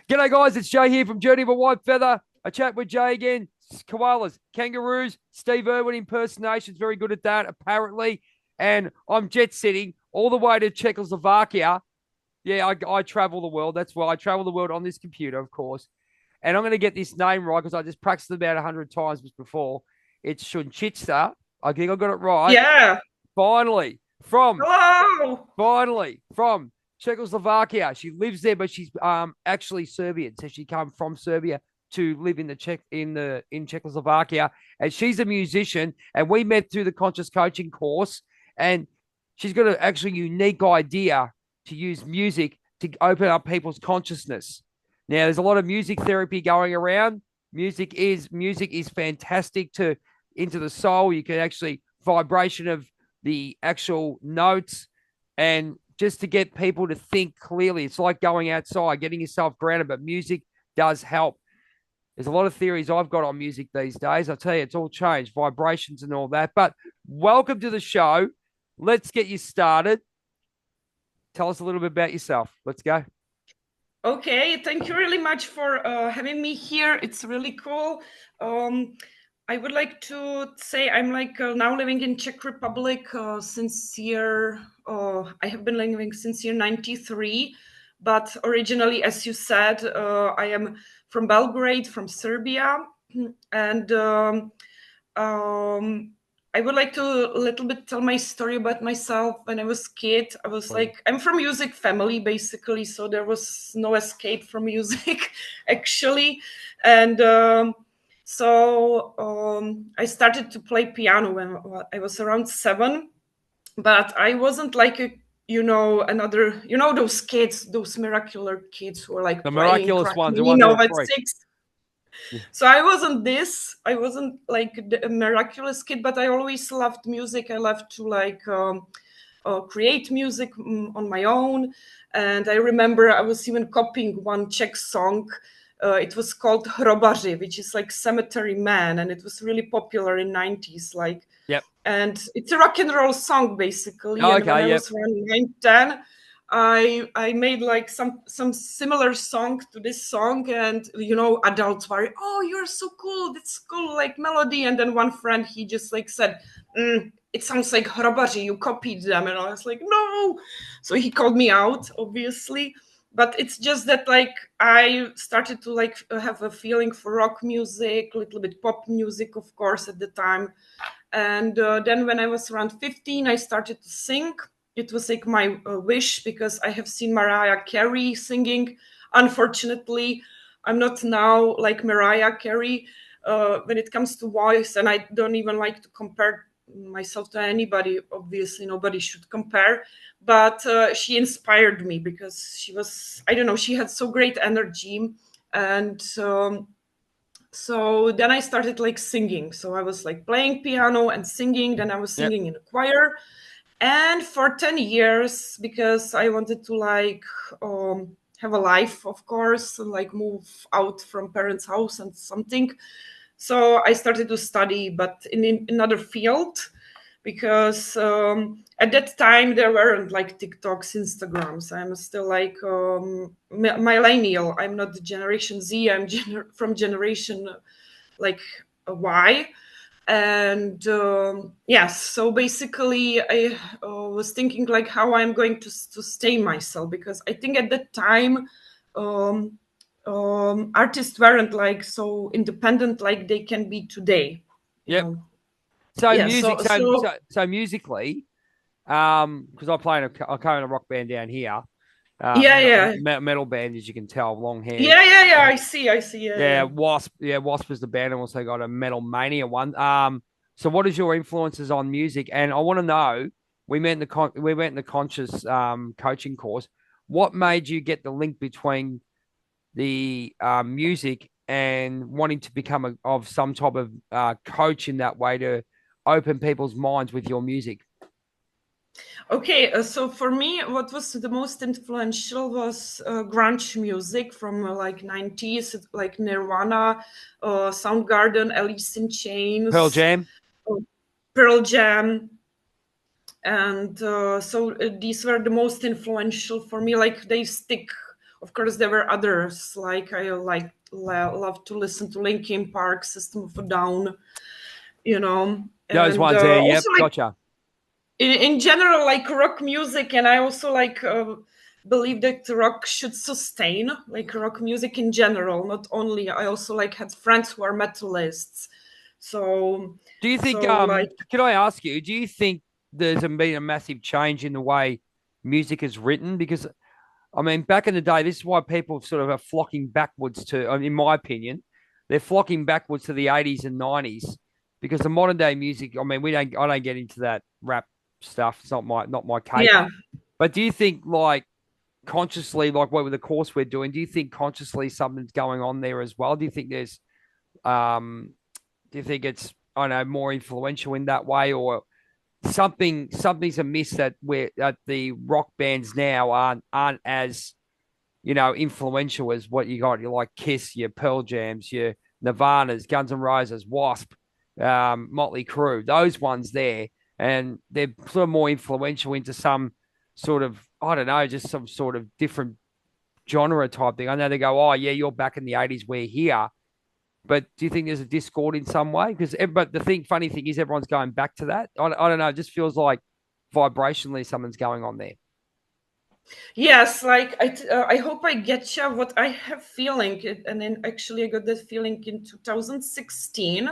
G'day, guys. It's Jay here from Journey of a Whitefeather. I chat with Jay again. Koalas, kangaroos, Steve Irwin impersonations. Very good at that, apparently. And I'm jet setting all the way to Czechoslovakia. Yeah, I travel the world. That's why I travel the world on this computer, of course. And I'm going to get this name right because I just practiced it about 100 times before. It's Suncica. I think I got it right. Yeah. Finally, from Hello. Finally, from Czechoslovakia. She lives there, but she's actually Serbian. So she came from Serbia to live in in Czechoslovakia. And she's a musician. And we met through the conscious coaching course. And she's got an actually unique idea to use music to open up people's consciousness. Now, there's a lot of music therapy going around. Music is fantastic to into the soul. You can actually vibration of the actual notes and just to get people to think clearly. It's like going outside, getting yourself grounded, but music does help. There's a lot of theories I've got on music these days. I tell you, it's all changed, vibrations and all that. But welcome to the show. Let's get you started. Tell us a little bit about yourself. Let's go. Okay, thank you really much for having me here. It's really cool. I would like to say I'm now living in Czech Republic since year. I have been living since year 93, but originally, as you said, I am from Belgrade, from Serbia, and I would like to a little bit tell my story about myself. When I was a kid, I was I'm from music family, basically, so there was no escape from music, actually. And I started to play piano when I was around 7, but I wasn't like those kids, those miraculous kids who are like the playing miraculous ones, the ones Rachmaninoff that at break. 6. So I wasn't like a miraculous kid, but I always loved music. I loved to create music on my own. And I remember I was even copying one Czech song. It was called Hrobaři, which is like Cemetery Man, and it was really popular in 90s. Yep. And it's a rock and roll song, basically. Oh, and okay, when I was around 9, 10, I made like some similar song to this song, and adults were, oh, you're so cool, that's cool, like melody. And then one friend, he just like said, it sounds like Hrobaři, you copied them. And I was like, no. So he called me out, obviously. But it's just that like I started to like have a feeling for rock music, a little bit pop music, of course, at the time. And then when I was around 15, I started to sing. It was like my wish, because I have seen Mariah Carey singing. Unfortunately, I'm not now like Mariah Carey when it comes to voice, and I don't even like to compare myself to anybody. Obviously, nobody should compare. But she inspired me because she was, I don't know, she had so great energy. And so then I started like singing. So I was like playing piano and singing. Then I was singing in a choir. And for 10 years, because I wanted to like have a life, of course, and like move out from parents' house and something. So I started to study, but in another field, because at that time there weren't like TikToks, Instagrams. I'm still like millennial. I'm not the Generation Z. I'm from generation like Y. And yes, so basically I was thinking like how I'm going to sustain myself, because I think at that time artists weren't like so independent like they can be today. Yep. Know? So Yeah, music, so musically, because I play I come in a rock band down here. Yeah. Metal band, as you can tell, long hair. Yeah. I see. Yeah, Wasp. Yeah, Wasp is the band. And also got a Metal Mania one. So what is your influences on music? And I want to know. We met in the conscious coaching course. What made you get the link between the music and wanting to become of some type of coach in that way to open people's minds with your music? Okay, so for me, what was the most influential was grunge music from like 90s, like Nirvana, Soundgarden, Alice in Pearl Chains, Jam. Pearl Jam. And these were the most influential for me. Like they stick Of course, there were others, like I love to listen to Linkin Park, System of a Down, Those and ones there. Yep. also like Gotcha. in general, like rock music. And I also like believe that rock should sustain, like rock music in general, not only. I also like had friends who are metalists, so Do you think, like can I ask you, do you think there's been a massive change in the way music is written? Because, I mean, back in the day, this is why people sort of are flocking backwards to, in my opinion, they're flocking backwards to the 80s and 90s because the modern day music, I mean, I don't get into that rap stuff. It's not my cake. yeah. But do you think, like, consciously, like what with the course we're doing, do you think consciously something's going on there as well? Um, do you think it's, I don't know, more influential in that way, or something's amiss that the rock bands now aren't as, influential as what you got? You like Kiss, your Pearl Jams, your Nirvanas, Guns N' Roses, Wasp, Motley Crue, those ones there, and they're sort of more influential into some sort of, I don't know, just some sort of different genre type thing. I know they go, oh yeah, you're back in the 80s, we're here. But do you think there's a discord in some way? But funny thing is, everyone's going back to that. I don't know. It just feels like vibrationally something's going on there. Yes, like I hope I get you what I have feeling, and then actually I got that feeling in 2016.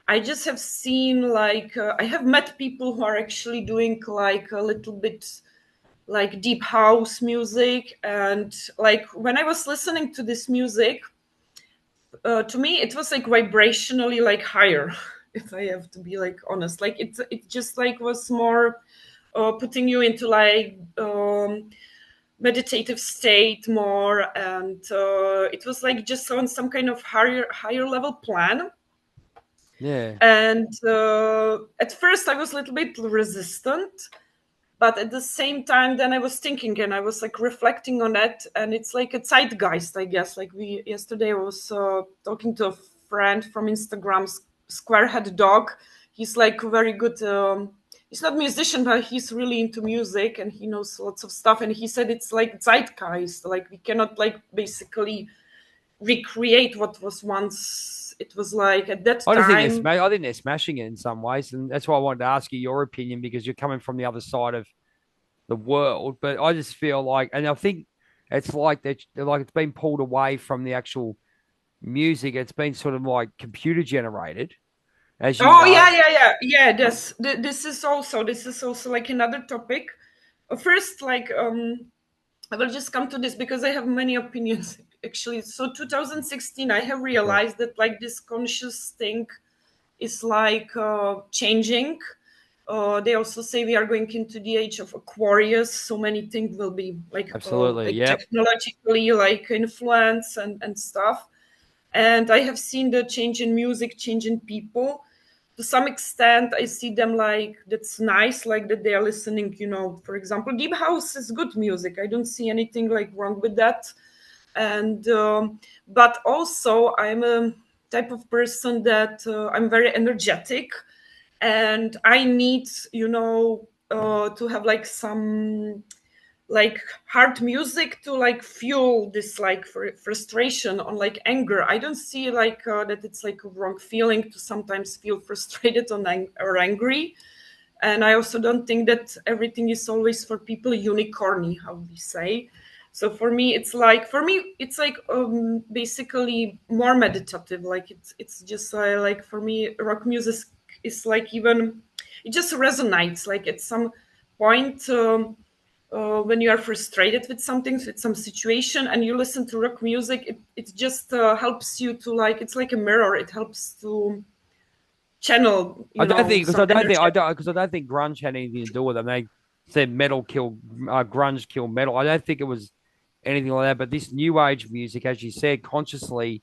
I just have seen like I have met people who are actually doing like a little bit like deep house music, and like when I was listening to this music, to me it was like vibrationally like higher. If I have to be like honest, like it just like was more putting you into like meditative state more, and it was like just on some kind of higher level plan. Yeah. And at first I was a little bit resistant, but at the same time then I was thinking and I was like reflecting on it, and it's like a zeitgeist, I guess. Like we yesterday I was talking to a friend from Instagram, Squarehead Dog. He's like very good, he's not a musician, but he's really into music and he knows lots of stuff, and he said it's like zeitgeist, like we cannot like basically recreate what was once it was like at that time. I think they're smashing it in some ways, and that's why I wanted to ask you your opinion because you're coming from the other side of the world. But I just feel like, and I think it's like like it's been pulled away from the actual music. It's been sort of like computer generated, as you Oh know. yeah. This is also like another topic. First, like I will just come to this because I have many opinions actually. So 2016, I have Okay. realized that like this conscious thing is like changing. They also say we are going into the age of Aquarius, so many things will be Absolutely. like Yep. technologically like influence and stuff. And I have seen the change in music, change in people. To some extent, I see them like that's nice, like that they are listening. For example, deep house is good music. I don't see anything like wrong with that. And but also, I'm a type of person that I'm very energetic, and I need to have like some like hard music to like fuel this like frustration on like anger. I don't see like that it's like a wrong feeling to sometimes feel frustrated or angry. And I also don't think that everything is always for people unicorny, how we say. So for me it's like basically more meditative. Like it's just like for me rock music is like even it just resonates like at some point. When you are frustrated with something, with some situation, and you listen to rock music, it just helps you to like, it's like a mirror. It helps to channel, I don't think because some I don't think energy. I don't because I don't think grunge had anything to do with it. They said metal kill grunge kill metal. I don't think it was anything like that. But this new age music, as you said, consciously,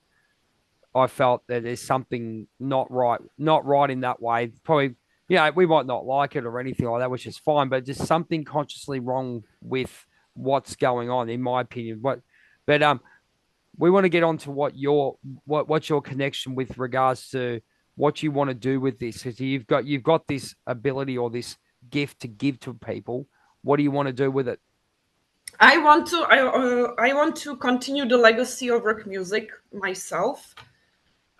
I felt that there's something not right in that way. Probably, we might not like it or anything like that, which is fine. But just something consciously wrong with what's going on, in my opinion. But we want to get on to what's your connection with regards to what you want to do with this, because you've got this ability or this gift to give to people. What do you want to do with it? I want to continue the legacy of rock music myself.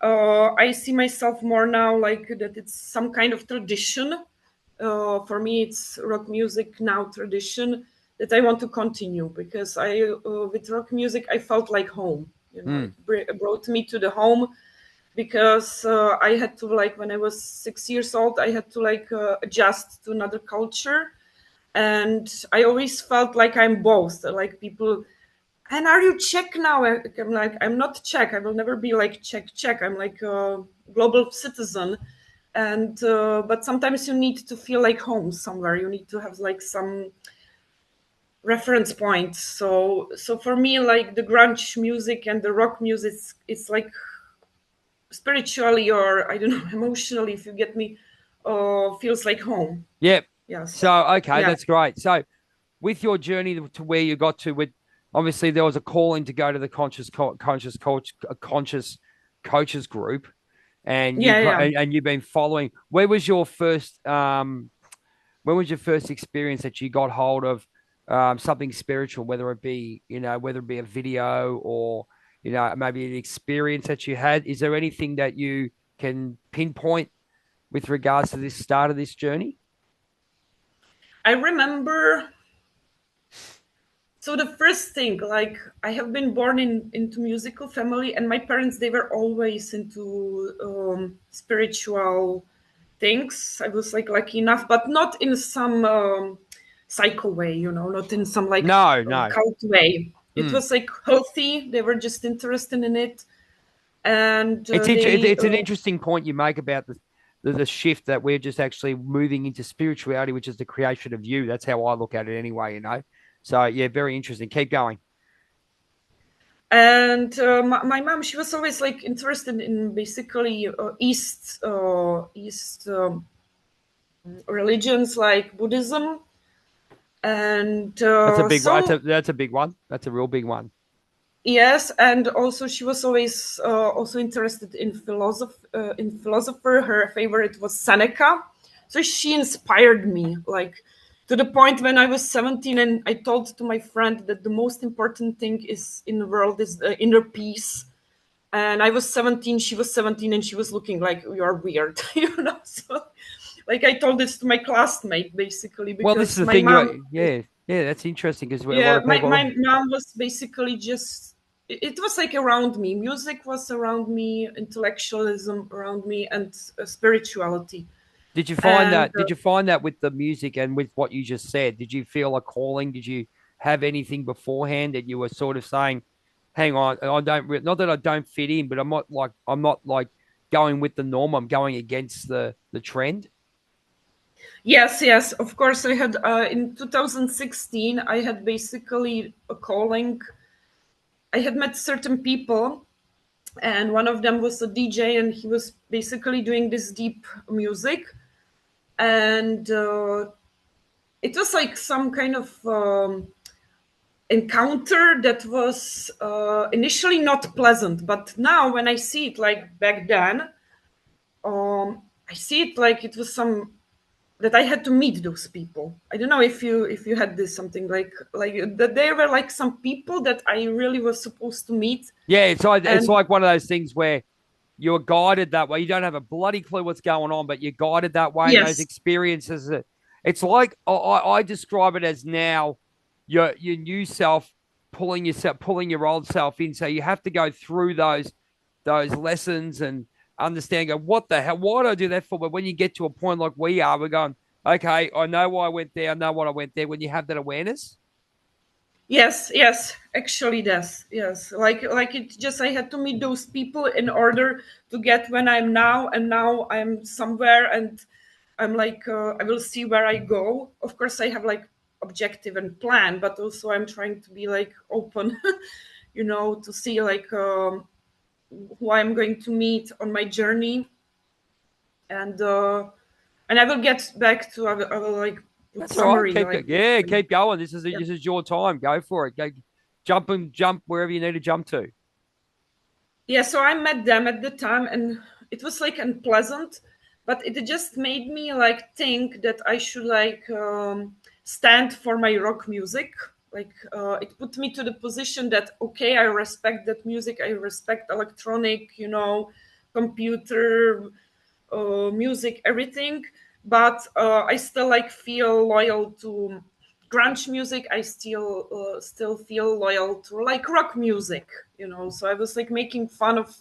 I see myself more now like that it's some kind of tradition. For me, it's rock music now tradition that I want to continue, because I with rock music I felt like home. You know, Mm. it brought me to the home, because I had to, like, when I was 6 years old, I had to like adjust to another culture, and I always felt like I'm both. Like people, and are you Czech now? I'm like, I'm not Czech. I will never be like Czech. I'm like a global citizen, and but sometimes you need to feel like home somewhere. You need to have like some reference point. So for me, like the grunge music and the rock music, it's like spiritually, or I don't know, emotionally, if you get me, feels like home. Yep. Yes. So, okay, Yeah. that's great. So, with your journey to where you got to, with obviously there was a calling to go to the conscious coaches group, and Yeah. Yeah. and you've been following. When was your first experience that you got hold of something spiritual, whether it be, whether it be a video or, maybe an experience that you had? Is there anything that you can pinpoint with regards to this start of this journey? I remember. So the first thing, like, I have been born into musical family, and my parents, they were always into spiritual things. I was like lucky enough, but not in some psycho way, you know, not in some like No, no. cult way. It Hmm. was like healthy. They were just interested in it, and It's an interesting point you make about the shift that we're just actually moving into spirituality, which is the creation of you. That's how I look at it anyway. So yeah, very interesting. Keep going. and my mom, she was always like interested in basically East religions like Buddhism, and That's a big one. so That's a big one. That's a real big one. yes, and also she was always also interested in philosopher. Her favorite was Seneca, so she inspired me, like, to the point when I was 17, and I told to my friend that the most important thing is in the world is the inner peace. And I was 17, she was 17, and she was looking like, you are weird, you know. So like I told this to my classmate basically, Well, this is because the my thing. mom, Yeah. That's interesting because a lot yeah, of my people. mom was basically just, it was like around me. Music was around me, intellectualism around me, and spirituality. Did you find And that? Did you find that with the music and with what you just said? Did you feel a calling? Did you have anything beforehand that you were sort of saying, "Hang on, I don't not that I don't fit in, but I'm not like going with the norm. I'm going against the trend." yes, yes, of course, I had in 2016, I had basically a calling. I had met certain people, and one of them was a DJ, and he was basically doing this deep music. And it was like some kind of encounter that was initially not pleasant, but now when I see it, like back then, I see it like it was some that I had to meet those people. I don't know if you had this something like that. There were like some people that I really was supposed to meet, Yeah, it's and like one of those things where you're guided that way. You don't have a bloody clue what's going on, but you're guided that way. And those yes, experiences, it's like I describe it as now your new self pulling your old self in. So you have to go through those lessons and understand. Go, what the hell? Why do I do that for? But when you get to a point like we are, we're going, okay, I know why I went there. I know what I went there. When you have that awareness, yes, yes, actually, yes, like it just I had to meet those people in order to get when I'm now, and now I'm somewhere, and I'm like I will see where I go. Of course, I have like objective and plan, but also I'm trying to be like open, you know, to see like who I'm going to meet on my journey, and uh, and I will get back to I will like put that's all right. summary like. Yeah, keep going. Yeah. This is your time. Go for it. Go, jump wherever you need to jump to. Yeah, so I met them at the time, and it was like unpleasant, but it just made me like think that I should like stand for my rock music, it put me to the position that, okay, I respect that music, I respect electronic, computer, music, everything, but I still like feel loyal to grunge music. I still feel loyal to like rock music, so I was like making fun of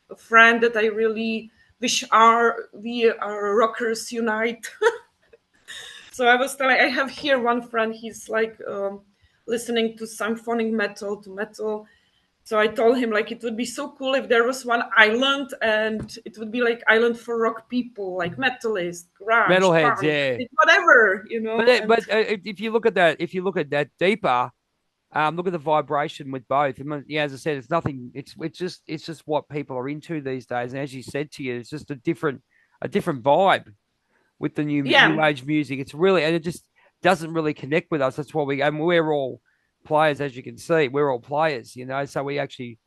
a friend that I really wish we are rockers unite. So I was telling, I have here one friend, he's like listening to symphonic metal, to metal. So I told him like it would be so cool if there was one island, and it would be like island for rock people, like metalist, grunge, Metalheads, punk, yeah. whatever, But and if you look at that, deeper, look at the vibration with both. I mean, yeah, as I said, it's nothing. It's just what people are into these days. And as you said to you, it's just a different vibe with the new yeah. age music. It's really, and it just doesn't really connect with us. That's why we're all players, as you can see. We're all players, So we actually,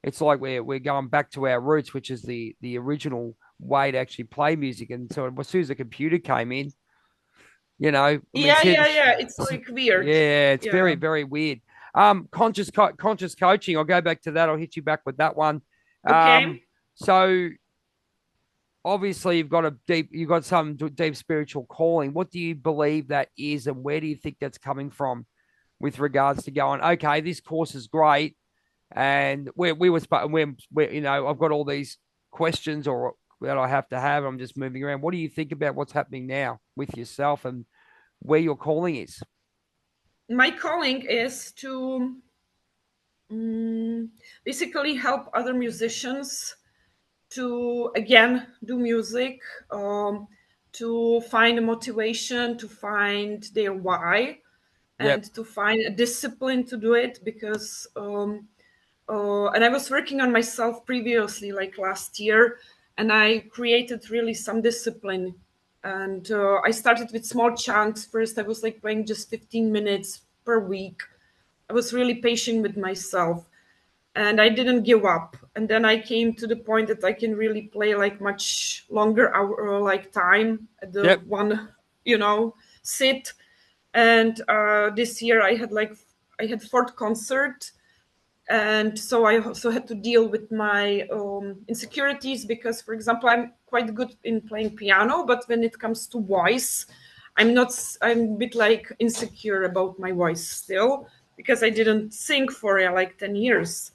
it's like we're going back to our roots, which is the original way to actually play music. And so as soon as the computer came in, I mean, Yeah, it's like weird. yeah, it's Yeah. very, very weird. Conscious coaching. I'll go back to that. I'll hit you back with that one. Um, Okay. so obviously you've got some deep spiritual calling. What do you believe that is, and where do you think that's coming from with regards to going, okay, this course is great, and I've got all these questions or that I have to have. I'm just moving around. What do you think about what's happening now with yourself and where your calling is? My calling is to mm, basically help other musicians to again do music, to find a motivation, to find their why, Yep. and to find a discipline to do it. Because and I was working on myself previously, like last year, and I created really some discipline. And I started with small chunks. First, I was like playing just 15 minutes per week. I was really patient with myself, and I didn't give up. And then I came to the point that I can really play like much longer hour, like time at the Yep. one, sit. And this year I had fourth concert, and so I also had to deal with my insecurities, because, for example, I'm quite good in playing piano, but when it comes to voice, I'm not. I'm a bit like insecure about my voice still, because I didn't sing for like 10 years.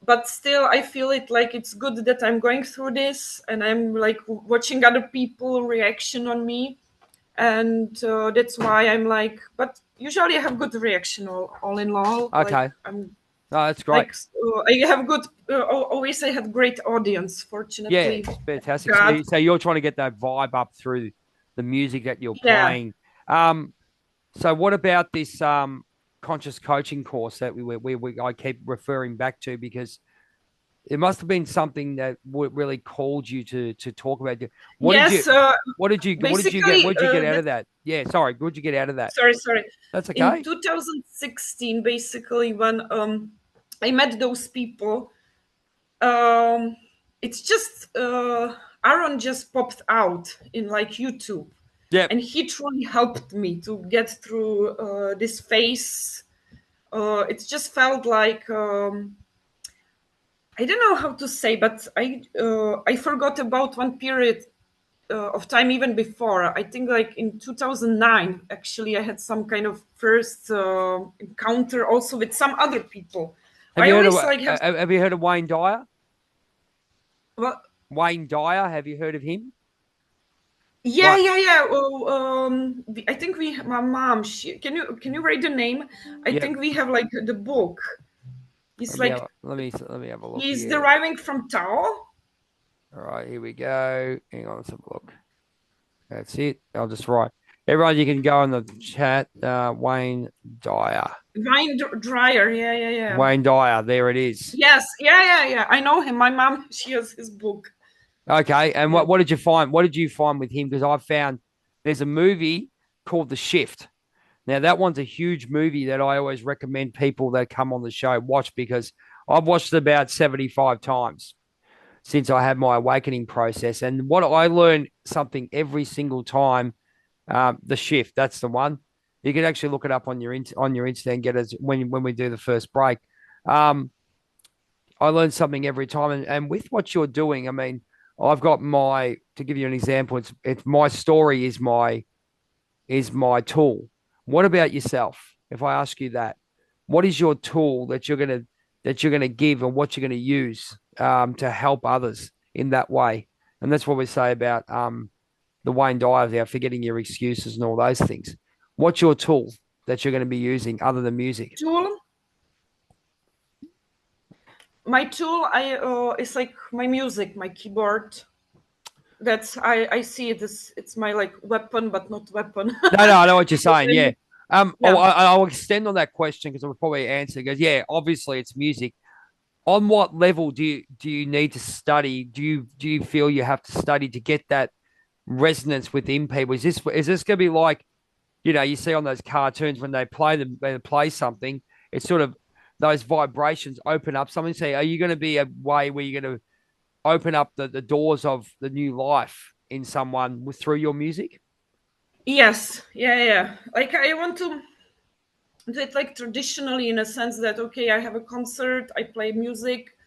But still, I feel it like it's good that I'm going through this, and I'm like watching other people reaction on me, and that's why I'm like. But usually, I have good reaction all in all. Like Okay. I'm No, that's great. like I have good. Always, I had great audience. Yeah, Fortunately, it's fantastic. So, God, you're trying to get that vibe up through the music that you're yeah. playing. So what about this conscious coaching course that I keep referring back to, because it must have been something that really called you to talk about. What did you Yes. what Basically, did you get out of that? Yeah, sorry, what did you get out of that? sorry. That's In okay. 2016, basically, when I met those people, um, it's just Aaron just popped out in like YouTube, Yep. and he truly helped me to get through this phase. It just felt like I don't know how to say, but I forgot about one period of time even before. I think like in 2009, actually, I had some kind of first encounter also with some other people. Have I you heard of always like have have you heard of Wayne Dyer? well, Wayne Dyer, have you heard of him? yeah, Right. yeah, yeah. Well, I think my mom. Can you write the name? I Yep. think we have like the book. He's like Let me have a look he's here. deriving from Tao. All right, here we go. Hang on, let's have a look. That's it. I'll just write. Everyone, you can go in the chat. Wayne Dyer. Dryer. Yeah, yeah, yeah. Wayne Dyer. There it is. Yes, yeah. I know him. My mom, she has his book. Okay. And Yeah. what did you find? What did you find with him? Because I found there's a movie called The Shift. Now that one's a huge movie that I always recommend people that come on the show watch, because I've watched it about 75 times since I had my awakening process. And what I learn something every single time. The Shift, that's the one. You can actually look it up on your internet and get it when we do the first break. Um, I learn something every time, and with what you're doing, I mean, I've got my to give you an example. It's my story is my tool. What about yourself? If I ask you that, what is your tool that you're gonna give and what you're gonna use to help others in that way? And that's what we say about the Wayne Dyer there, forgetting your excuses and all those things. What's your tool that you're going to be using other than music? Tool. My tool, I is like my music, my keyboard. That's I see it as it's my like weapon, but not weapon. No, I know what you're saying. Yeah. Yeah. I'll extend on that question because I'll probably answer. Because yeah, obviously it's music. On what level do you need to study? Do you feel you have to study to get that resonance within people? Is this going to be like, you know, you see on those cartoons when they play something, it's sort of those vibrations open up something. Say, are you going to be a way where you're going to open up the doors of the new life in someone through your music? Yes. Yeah. Like I want to do it like traditionally in a sense that okay, I have a concert, I play music,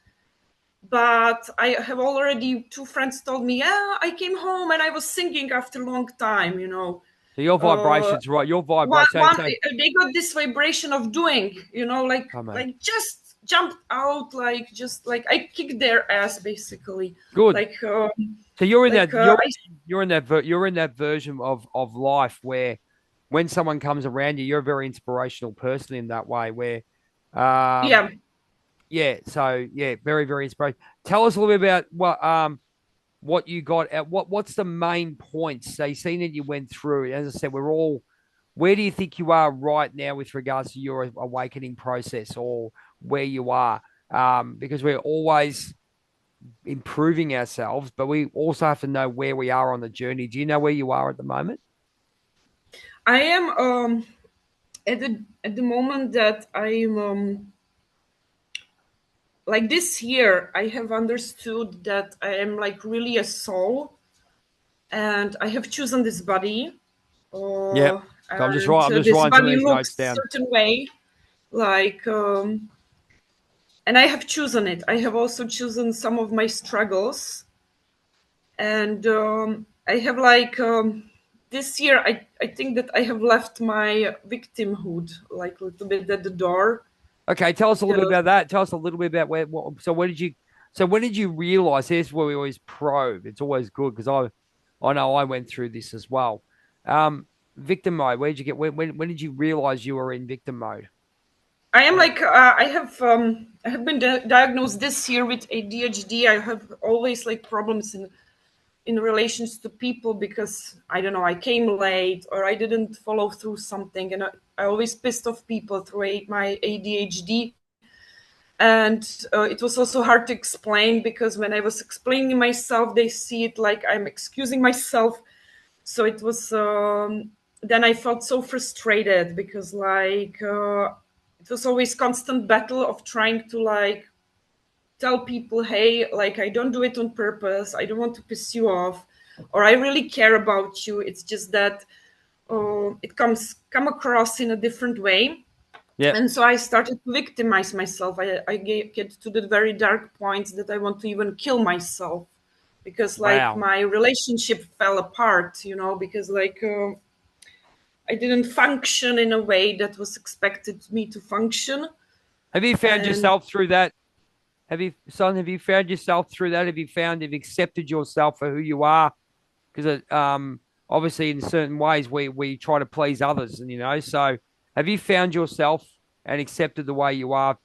but I have already two friends told me, yeah, I came home and I was singing after a long time, you know. So your Uh, vibrations, right? Your one, vibration. one So, they got this vibration of doing, you know, come on, like just jumped out, like just like I kicked their ass basically, good. like So you're in like that you're in that version of life where when someone comes around you, you're a very inspirational person in that way. Where, um, yeah. yeah. So yeah, very very inspirational. Tell us a little bit about what you got at what's the main points. So you seen that you went through. As I said, we're all. Where do you think you are right now with regards to your awakening process, or where you are? Because we're always improving ourselves, but we also have to know where we are on the journey. Do you know where you are at the moment? I am at the moment that I'm like this year I have understood that I am like really a soul and I have chosen this body Yep. So and I'm just this writing some of body these notes looks down. certain way like and I have chosen it. I have also chosen some of my struggles and I have like this year I think that I have left my victimhood like a little bit at the door Okay, tell us a little bit because about that. Tell us a little bit about so where did you, so when did you realize? Here's where we always probe. It's always good because I know I went through this as well. Victim mode. Where did you get? When did you realize you were in victim mode? I am like I have been diagnosed this year with ADHD. I have always like problems in relations to people because I don't know I came late or I didn't follow through something and I always pissed off people through my ADHD. And it was also hard to explain because when I was explaining myself, they see it like I'm excusing myself. So it was then I felt so frustrated because like it was always constant battle of trying to like tell people, hey, like I don't do it on purpose, I don't want to piss you off, or I really care about you, it's just that it come across in a different way. Yep. And so I started to victimize myself. I get to the very dark points that I want to even kill myself because like Wow. my relationship fell apart, you know, because like I didn't function in a way that was expected me to function. Have you found And yourself through that? Have you found yourself through that? Have you found you've accepted yourself for who you are? Because obviously in certain ways we try to please others, and you know. So have you found yourself and accepted the way you are?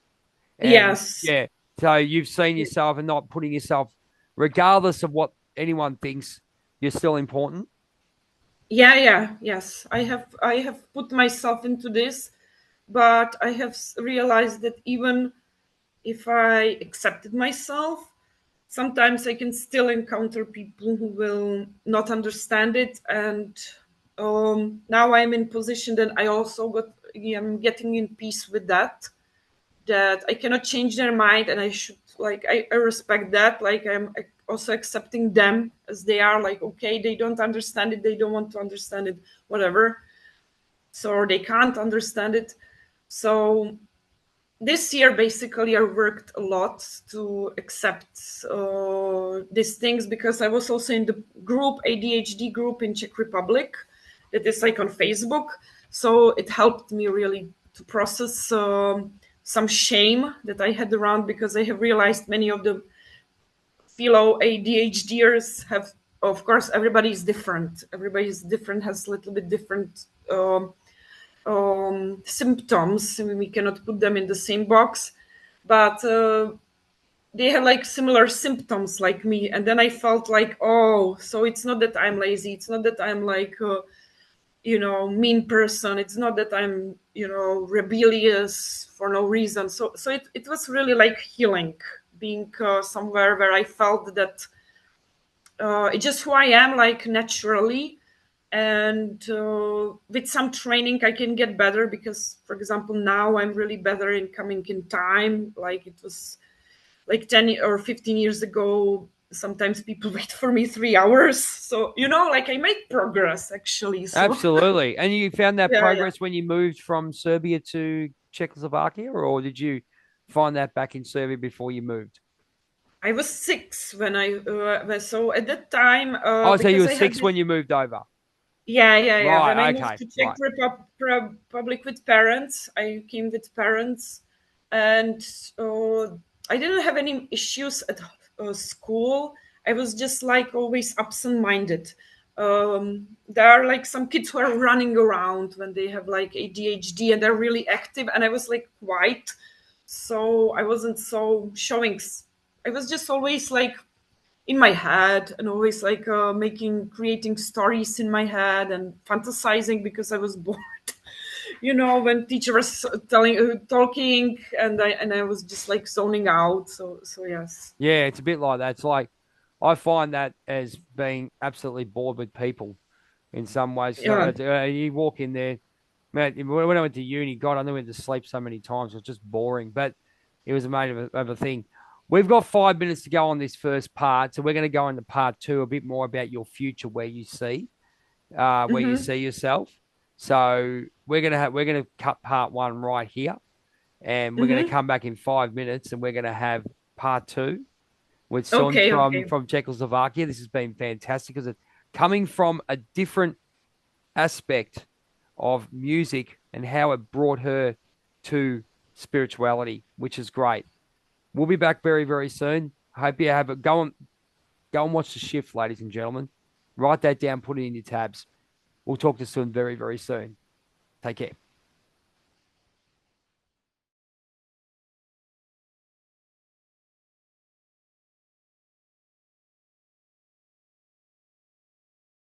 And yes, yeah, so you've seen yourself and not putting yourself, regardless of what anyone thinks, you're still important. yes, I have put myself into this, but I have realized that even if I accepted myself, sometimes I can still encounter people who will not understand it. And now I'm in position that I also am getting in peace with that. That I cannot change their mind, and I should like I respect that. Like I'm also accepting them as they are. Like okay, they don't understand it, they don't want to understand it, whatever. so they can't understand it. So this year, basically, I worked a lot to accept these things, because I was also in the group, ADHD group in Czech Republic, that is like on Facebook. So it helped me really to process some shame that I had around, because I have realized many of the fellow ADHDers have, of course, everybody is different. Everybody is different, has a little bit different symptoms. We cannot put them in the same box, but they have like similar symptoms like me. And then I felt like, oh, so it's not that I'm lazy. It's not that I'm like, mean person. It's not that I'm, rebellious for no reason. So it was really like healing, being somewhere where I felt that it's just who I am, like naturally. And with some training I can get better, because for example now I'm really better in coming in time. Like it was like 10 or 15 years ago, sometimes people wait for me 3 hours. So like I made progress actually. So Absolutely. And you found that yeah, progress when you moved from Serbia to Czechoslovakia, or did you find that back in Serbia before you moved? I was 6 when so at that time, Oh, so you because were I had 6 this. when you moved over. Yeah. When I Right. moved Okay. to Czech Right. Republic with parents, I came with parents, and uh, I didn't have any issues at school. I was just like always absent-minded. There are like some kids who are running around when they have like ADHD, and they're really active, and I was like quiet, so I wasn't so showing. I was just always like in my head, and always like creating stories in my head and fantasizing, because I was bored. When teacher was talking, and I was just like zoning out. So yes. Yeah, it's a bit like that. It's like I find that as being absolutely bored with people in some ways. So Yeah. you walk in there, man. When I went to uni, God, I never went to sleep so many times. It was just boring, but it was a made of a thing. We've got 5 minutes to go on this first part, so we're going to go into part two, a bit more about your future, where you Mm-hmm. see yourself. So we're gonna cut part one right here, and we're gonna Mm-hmm. come back in 5 minutes, and we're gonna have part two with Son Okay. from Okay. from Czechoslovakia. This has been fantastic because it's coming from a different aspect of music and how it brought her to spirituality, which is great. We'll be back very, very soon. I hope you have it. Go and watch the shift, ladies and gentlemen. Write that down, put it in your tabs. We'll talk to you soon, very, very soon. Take care.